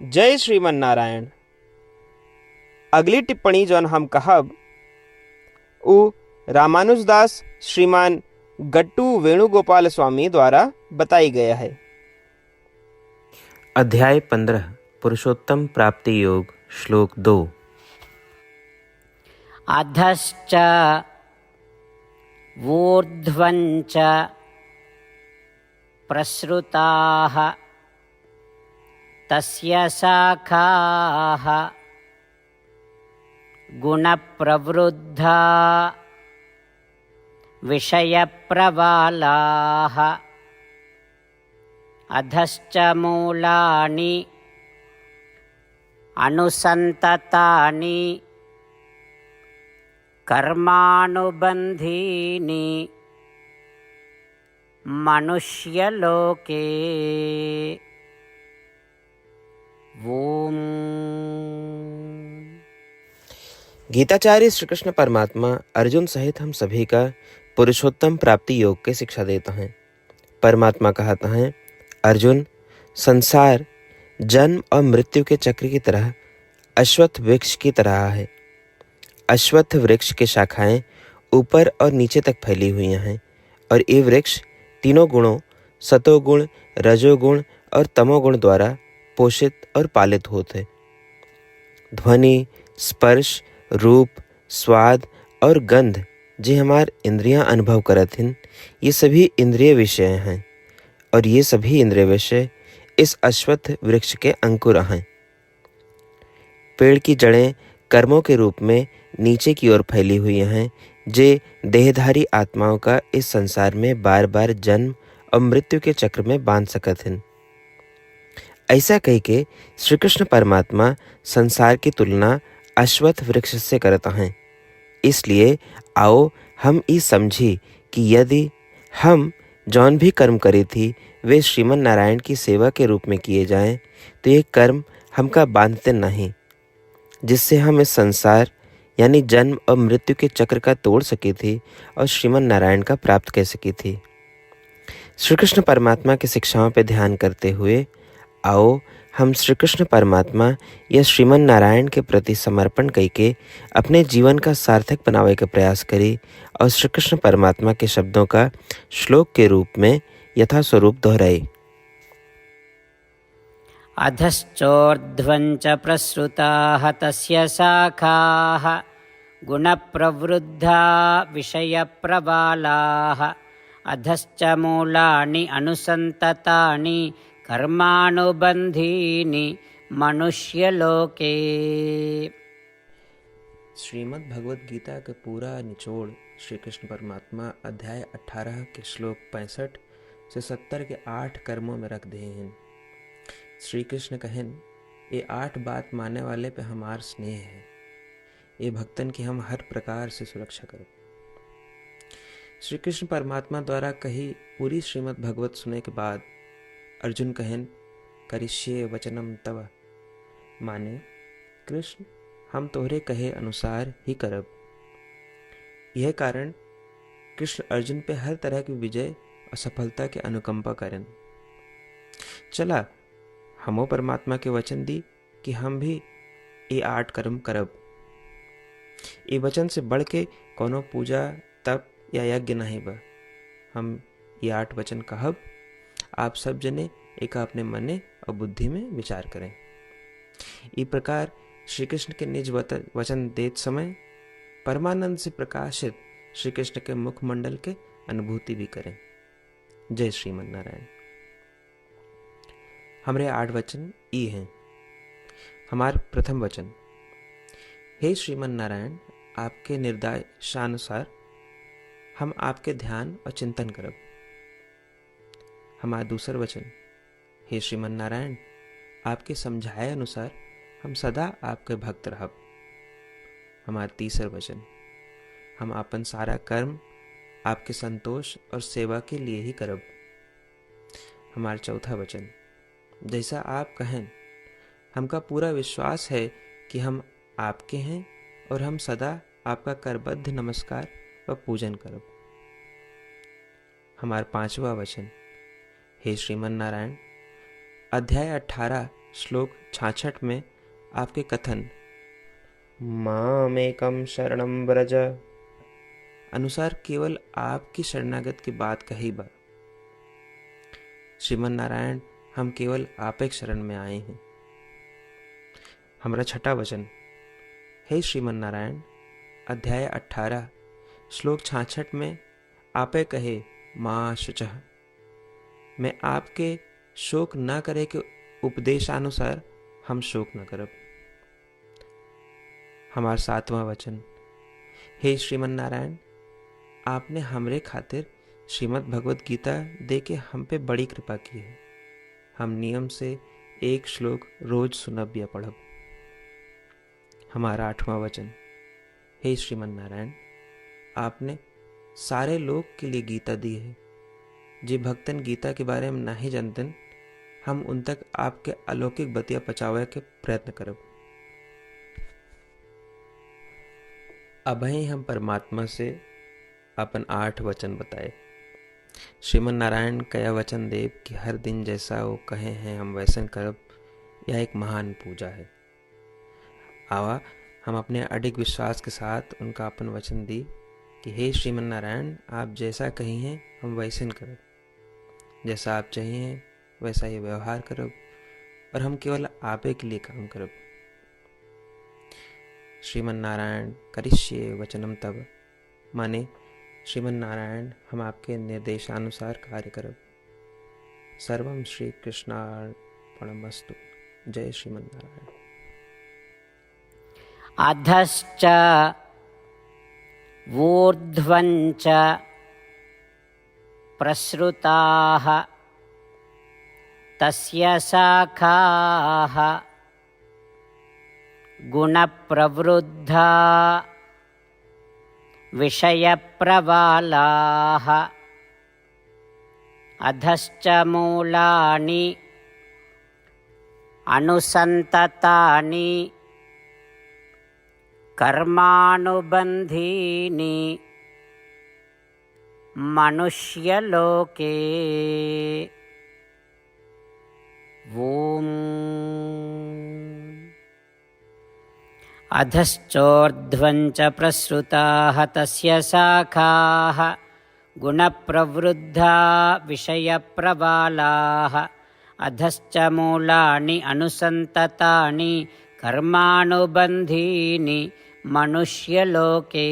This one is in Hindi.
जय श्रीमन नारायण। अगली टिप्पणी जौन हम कहब उ रामानुजदास श्रीमान गट्टू वेणुगोपाल स्वामी द्वारा बताई गया है। अध्याय 15 पुरुषोत्तम प्राप्ति योग श्लोक 2। अधश्च ऊर्ध्वञ्च प्रसृताः तस्य शाखाः गुणप्रवृद्धा विषयप्रवालाः अधश्च मूलानि अनुसन्ततानि कर्मानुबन्धीनि मनुष्यलोके। ओम। गीताचार्य श्री कृष्ण परमात्मा अर्जुन सहित हम सभी का पुरुषोत्तम प्राप्ति योग की शिक्षा देता है। परमात्मा कहता है, अर्जुन, संसार जन्म और मृत्यु के चक्र की तरह अश्वत्थ वृक्ष की तरह है। अश्वत्थ वृक्ष की शाखाएं ऊपर और नीचे तक फैली हुई हैं और ये वृक्ष तीनों गुणों सतोगुण, रजोगुण और तमोगुण द्वारा पोषित और पालित होते। ध्वनि, स्पर्श, रूप, स्वाद और गंध जी हमार इंद्रियां अनुभव करत हैं, ये सभी इंद्रिय विषय हैं और ये सभी इंद्रिय विषय इस अश्वत्थ वृक्ष के अंकुर हैं। पेड़ की जड़ें कर्मों के रूप में नीचे की ओर फैली हुई हैं, जे देहधारी आत्माओं का इस संसार में बार बार जन्म और मृत्यु के चक्र में बांध सकत हैं। ऐसा कह के श्री कृष्ण परमात्मा संसार की तुलना अश्वत्थ वृक्ष से करता है। इसलिए आओ हम ये समझी कि यदि हम जौन भी कर्म करे थी वे श्रीमन नारायण की सेवा के रूप में किए जाएं तो ये कर्म हमका बांधते नहीं, जिससे हम इस संसार यानी जन्म और मृत्यु के चक्र का तोड़ सकी थी और श्रीमन नारायण का प्राप्त कर सकी थी। श्री कृष्ण परमात्मा की शिक्षाओं पर ध्यान करते हुए आओ हम श्री कृष्ण परमात्मा या श्रीमन नारायण के प्रति समर्पण करके अपने जीवन का सार्थक बनावे का प्रयास करें और श्री कृष्ण परमात्मा के शब्दों का श्लोक के रूप में यथास्वरूप दोहराए। अधश्चोर्ध्वञ्च प्रसृताः तस्य शाखाः गुणप्रवृद्धा विषयप्रवालाः अधश्च मूलानि अनुसन्ततानि कर्मानुबन्धीनि मनुष्यलोके। श्रीमद् भगवद गीता का पूरा निचोड़ श्री कृष्ण परमात्मा अध्याय 18 के श्लोक 65 से 70 के 8 कर्मों में रख दिए हैं। श्री कृष्ण कहन, ये 8 बात मानने वाले पे हमार स्नेह है, ये भक्तन की हम हर प्रकार से सुरक्षा करें। श्री कृष्ण परमात्मा द्वारा कही पूरी श्रीमद् भगवत सुनने के बाद अर्जुन कहन, करिष्ये वचनम तव, माने कृष्ण हम तोहरे कहे अनुसार ही करब। यह कारण कृष्ण अर्जुन पे हर तरह की विजय और सफलता के अनुकंपा करें। चला हमो परमात्मा के वचन दी कि हम भी ये 8 कर्म करब। ये वचन से बढ़ के कोनो पूजा तप या यज्ञ नहीं बा। हम ये 8 वचन कहब, आप सब जने एक अपने मने और बुद्धि में विचार करें। इस प्रकार श्री कृष्ण के निज वचन देत समय परमानंद से प्रकाशित श्री कृष्ण के मुखमंडल के अनुभूति भी करें। जय श्रीमन नारायण। हमारे 8 वचन ई हैं। हमार प्रथम वचन, हे श्रीमन नारायण, आपके निर्देशानुसार हम आपके ध्यान और चिंतन करब। हमारा दूसर वचन, हे श्रीमन नारायण, आपके समझाए अनुसार हम सदा आपके भक्त रहब। हमारा तीसर वचन, हम अपन सारा कर्म आपके संतोष और सेवा के लिए ही करब। हमारा चौथा वचन, जैसा आप कहें हमका पूरा विश्वास है कि हम आपके हैं और हम सदा आपका करबद्ध नमस्कार व पूजन करब। हमारा 5वां वचन, हे श्रीमन नारायण, अध्याय 18 श्लोक 66 में आपके कथन मामेकम शरणम व्रज अनुसार केवल आपकी शरणागत की बात कही बा। श्रीमन नारायण, हम केवल आप एक शरण में आए हैं। हमारा छठा वचन, हे श्रीमन नारायण, अध्याय 18 श्लोक 66 में आपे कहे माँ शुचः, मैं आपके शोक न करे के उपदेशानुसार हम शोक न करब। हमारा सातवां वचन, हे श्रीमन नारायण, आपने हमरे खातिर श्रीमद् भगवत गीता दे के हम पे बड़ी कृपा की है। हम नियम से एक श्लोक रोज सुनब या पढ़ब। हमारा आठवां वचन, हे श्रीमन नारायण, आपने सारे लोग के लिए गीता दी है। जे भक्तन गीता के बारे में नहीं जानते, हम उन तक आपके अलौकिक बतिया पहुंचावे के प्रयत्न करब। अबही हम परमात्मा से अपन 8 वचन बताए। श्रीमन नारायण कया वचन देव कि हर दिन जैसा वो कहे हैं हम वैसन करब, यह एक महान पूजा है। आवा हम अपने अडिग विश्वास के साथ उनका अपन वचन दी कि हे श्रीमन नारायण, आप जैसा कही हैं हम वैसन करब, जैसा आप चाहिए वैसा ये व्यवहार करब, और हम केवल आपे के लिए काम करब। श्रीमन नारायण करिष्ये वचनम तब, माने श्रीमन नारायण हम आपके निर्देशानुसार कार्य करब। सर्वम श्री कृष्णार्पणमस्तु। जय श्रीमन नारायण। अधश्च ऊर्ध्वञ्च प्रसृताः तस्य शाखाः गुणप्रवृद्धा विषयप्रवालाः अधश्च मूलानि अनुसन्ततानि कर्मानुबन्धीनि मनुष्यलोके। ॐ अधश्चोर्ध्वञ्च प्रसृताः तस्य शाखाः गुणप्रवृद्धा विषयप्रवालाः अधश्च मूलानि अनुसन्ततानि कर्मानुबन्धीनि मनुष्यलोके।